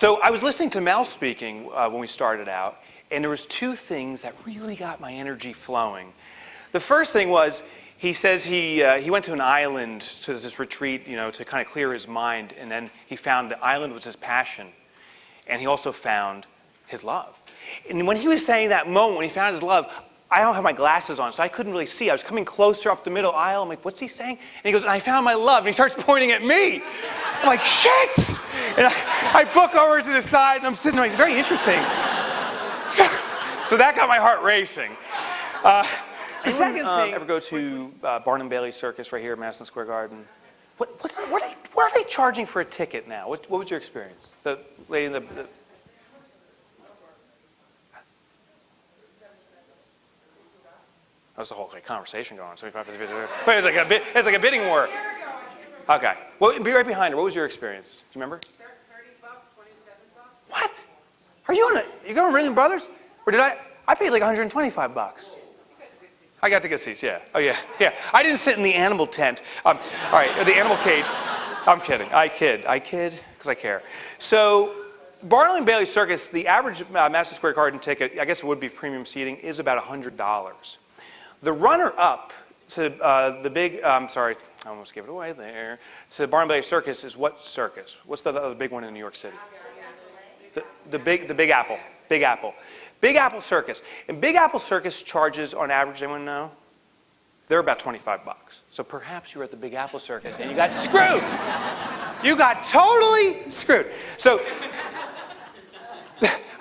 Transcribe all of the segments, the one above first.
So I was listening to Mel speaking when we started out, and there was two things that really got my energy flowing. The first thing was, he says he went to an island to this retreat, to kind of clear his mind, and then he found the island was his passion, and he also found his love. And when he was saying that moment, when he found his love, I don't have my glasses on, so I couldn't really see. I was coming closer up the middle aisle. I'm like, what's he saying? And he goes, and I found my love. And he starts pointing at me. I'm like, shit! And I book over to the side, and I'm sitting there like, very interesting. So that got my heart racing. The second thing, ever go to Barnum Bailey Circus right here at Madison Square Garden? What are they charging for a ticket now? What was your experience? The lady in the that was the whole conversation going on. 75, 50, 50. But it's like a bidding war. Okay. Well, be right behind her. What was your experience? Do you remember? $30, $27. What? Are you going to Ringling Brothers? Or did I paid like $125. I got to get seats, yeah. Oh, yeah. I didn't sit in the animal tent. All right, the animal cage. I'm kidding. I kid, because I care. So, Barnum and Bailey Circus, the average Madison Square Garden ticket, I guess it would be premium seating, is about $100. The runner-up to the big, sorry, I almost gave it away there, to the Barnum Bailey Circus is what circus? What's the other big one in New York City? The Big Apple. Big Apple. Big Apple Circus. And Big Apple Circus charges, on average, anyone know? They're about $25. So perhaps you were at the Big Apple Circus and you got screwed. You got totally screwed. So,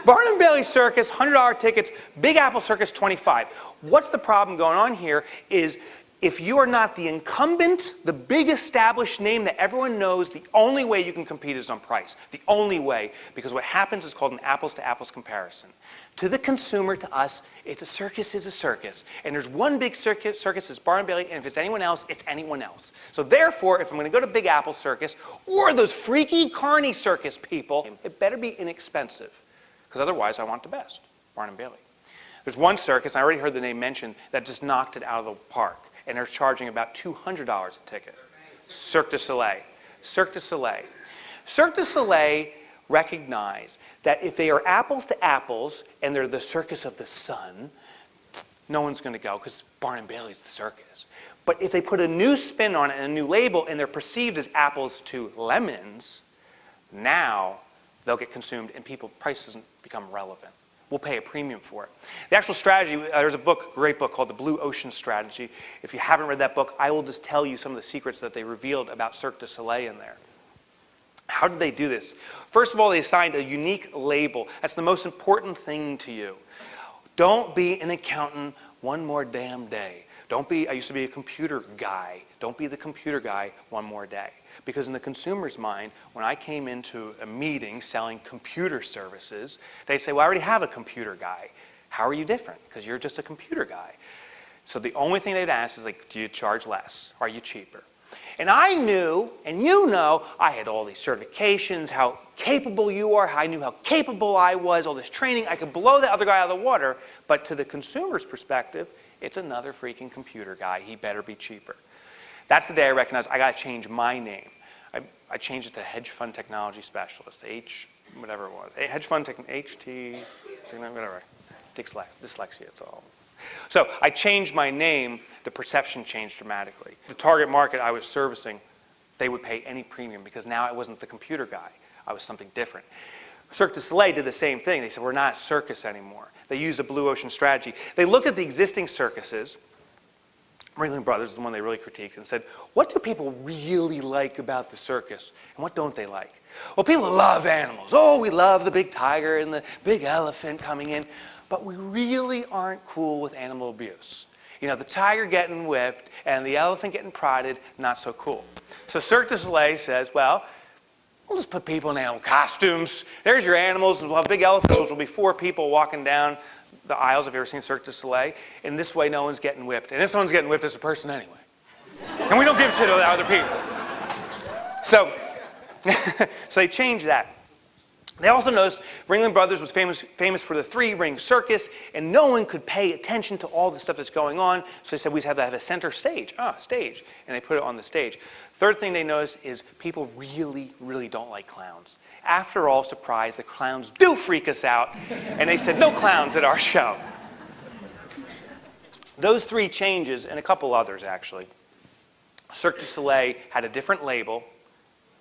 Barnum Bailey Circus, $100 tickets, Big Apple Circus, $25. What's the problem going on here is if you are not the incumbent, the big established name that everyone knows, the only way you can compete is on price. The only way, because what happens is called an apples-to-apples comparison. To the consumer, to us, it's a circus is a circus. And there's one big circus is Barnum Bailey, and if it's anyone else, it's anyone else. So therefore, if I'm going to go to Big Apple Circus, or those freaky carny circus people, it better be inexpensive. Because otherwise, I want the best, Barnum Bailey. There's one circus, I already heard the name mentioned, that just knocked it out of the park. And they're charging about $200 a ticket. Cirque du Soleil. Cirque du Soleil. Cirque du Soleil recognize that if they are apples to apples, and they're the circus of the sun, no one's going to go, because Barnum Bailey's the circus. But if they put a new spin on it and a new label, and they're perceived as apples to lemons, now they'll get consumed, and prices become relevant. We'll pay a premium for it. The actual strategy, there's a book, great book called The Blue Ocean Strategy. If you haven't read that book, I will just tell you some of the secrets that they revealed about Cirque du Soleil in there. How did they do this? First of all, they assigned a unique label. That's the most important thing to you. Don't be an accountant one more damn day. I used to be a computer guy. Don't be the computer guy one more day. Because in the consumer's mind, when I came into a meeting selling computer services, they say, well, I already have a computer guy. How are you different? Because you're just a computer guy. So the only thing they'd ask is, like, do you charge less? Are you cheaper? And I knew, and you know, I had all these certifications, how capable you are, I knew how capable I was, all this training. I could blow the other guy out of the water. But to the consumer's perspective, it's another freaking computer guy. He better be cheaper. That's the day I recognized I got to change my name. I changed it to Hedge Fund Technology Specialist, whatever it was. Hedge Fund HT, whatever. Dyslexia, it's all. So I changed my name. The perception changed dramatically. The target market I was servicing, they would pay any premium because now I wasn't the computer guy. I was something different. Cirque du Soleil did the same thing. They said, we're not a circus anymore. They used a blue ocean strategy. They looked at the existing circuses. Ringling Brothers is the one they really critiqued and said, what do people really like about the circus and what don't they like? Well, people love animals. Oh, we love the big tiger and the big elephant coming in, but we really aren't cool with animal abuse. You know, the tiger getting whipped and the elephant getting prodded, not so cool. So Cirque du Soleil says, well, we'll just put people in animal costumes. There's your animals. We'll have big elephants, which will be 4 people walking down the aisles. If you've ever seen Cirque du Soleil, and this way no one's getting whipped. And if someone's getting whipped, it's a person anyway. And we don't give a shit about other people. So, so they changed that. They also noticed Ringling Brothers was famous for the 3-ring circus, and no one could pay attention to all the stuff that's going on. So they said we just have to have a center stage. Stage. And they put it on the stage. Third thing they noticed is people really, really don't like clowns. After all, surprise, the clowns do freak us out. And they said, no clowns at our show. Those 3 changes, and a couple others actually. Cirque du Soleil had a different label,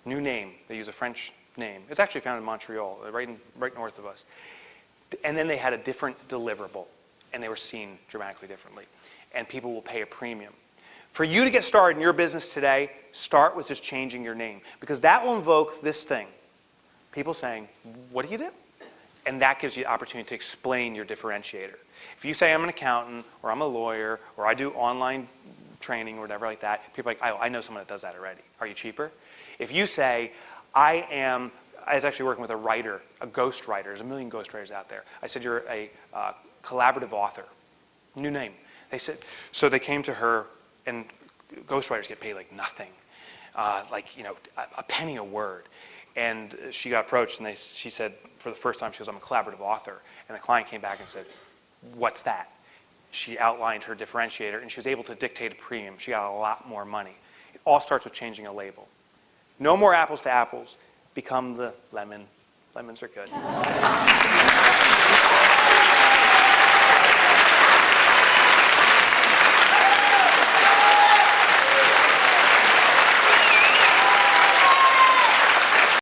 new name. They use a French name. It's actually found in Montreal, right north of us. And then they had a different deliverable, and they were seen dramatically differently. And people will pay a premium. For you to get started in your business today, start with just changing your name, because that will invoke this thing. People saying, what do you do? And that gives you the opportunity to explain your differentiator. If you say I'm an accountant, or I'm a lawyer, or I do online training or whatever like that, people are like, oh, I know someone that does that already. Are you cheaper? If you say, I was actually working with a writer, a ghostwriter. There's a million ghostwriters out there. I said, you're a collaborative author. New name. They said, so they came to her, and ghostwriters get paid like nothing, a penny a word. And she got approached, and she said, for the first time, she goes, I'm a collaborative author. And the client came back and said, what's that? She outlined her differentiator, and she was able to dictate a premium. She got a lot more money. It all starts with changing a label. No more apples to apples. Become the lemon. Lemons are good.